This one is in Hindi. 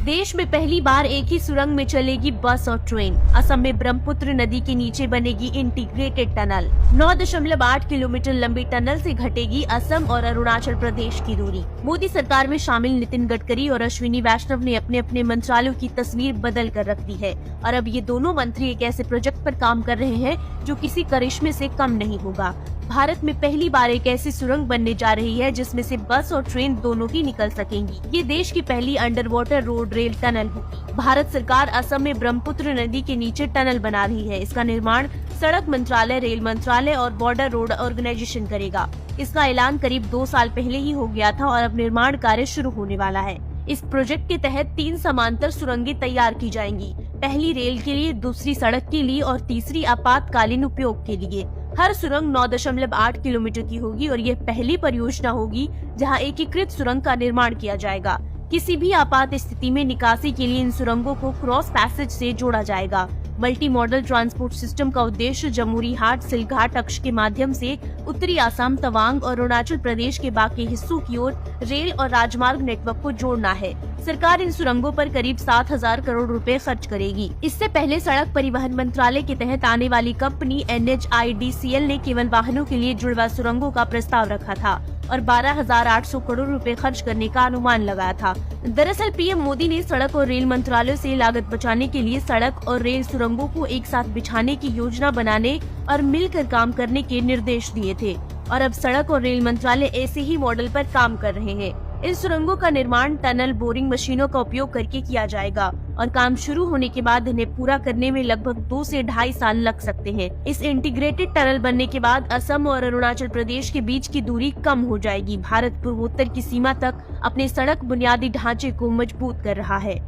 देश में पहली बार एक ही सुरंग में चलेगी बस और ट्रेन। असम में ब्रह्मपुत्र नदी के नीचे बनेगी इंटीग्रेटेड टनल। 9.8 किलोमीटर लंबी टनल से घटेगी असम और अरुणाचल प्रदेश की दूरी। मोदी सरकार में शामिल नितिन गडकरी और अश्विनी वैष्णव ने अपने अपने मंत्रालयों की तस्वीर बदल कर रख दी है और अब ये दोनों मंत्री एक ऐसे प्रोजेक्ट पर काम कर रहे हैं जो किसी करिश्मे से कम नहीं होगा। भारत में पहली बार एक ऐसी सुरंग बनने जा रही है जिसमें से बस और ट्रेन दोनों ही निकल सकेंगी। ये देश की पहली under water road rail tunnel होगी। भारत सरकार असम में ब्रह्मपुत्र नदी के नीचे टनल बना रही है। इसका निर्माण सड़क मंत्रालय, रेल मंत्रालय और बॉर्डर रोड ऑर्गेनाइजेशन करेगा। इसका ऐलान करीब 2 साल पहले ही हो गया था और अब निर्माण कार्य शुरू होने वाला है। इस प्रोजेक्ट के तहत 3 समांतर सुरंगें तैयार की जाएंगी। पहली रेल के लिए, दूसरी सड़क के लिए और तीसरी आपातकालीन उपयोग के लिए। हर सुरंग 9.8 किलोमीटर की होगी और ये पहली परियोजना होगी जहां एकीकृत सुरंग का निर्माण किया जाएगा। किसी भी आपात स्थिति में निकासी के लिए इन सुरंगों को क्रॉस पैसेज से जोड़ा जाएगा। मल्टी मॉडल ट्रांसपोर्ट सिस्टम का उद्देश्य जमुई हाट सिलघाट अक्ष के माध्यम से उत्तरी असम, तवांग और अरुणाचल प्रदेश के बाकी हिस्सों की ओर रेल और राजमार्ग नेटवर्क को जोड़ना है। सरकार इन सुरंगों पर करीब 7,000 करोड़ रुपए खर्च करेगी। इससे पहले सड़क परिवहन मंत्रालय के तहत आने वाली कंपनी NHIDCL ने केवल वाहनों के लिए जुड़वा सुरंगों का प्रस्ताव रखा था और 12,800 करोड़ रुपए खर्च करने का अनुमान लगाया था। दरअसल पीएम मोदी ने सड़क और रेल मंत्रालय से लागत बचाने के लिए सड़क और रेल सुरंगों को एक साथ बिछाने की योजना बनाने और मिलकर काम करने के निर्देश दिए थे और अब सड़क और रेल मंत्रालय ऐसे ही मॉडल पर काम कर रहे हैं। इन सुरंगों का निर्माण टनल बोरिंग मशीनों का उपयोग करके किया जाएगा और काम शुरू होने के बाद इन्हें पूरा करने में लगभग 2 से 2.5 साल लग सकते हैं। इस इंटीग्रेटेड टनल बनने के बाद असम और अरुणाचल प्रदेश के बीच की दूरी कम हो जाएगी। भारत पूर्वोत्तर की सीमा तक अपने सड़क बुनियादी ढांचे को मजबूत कर रहा है।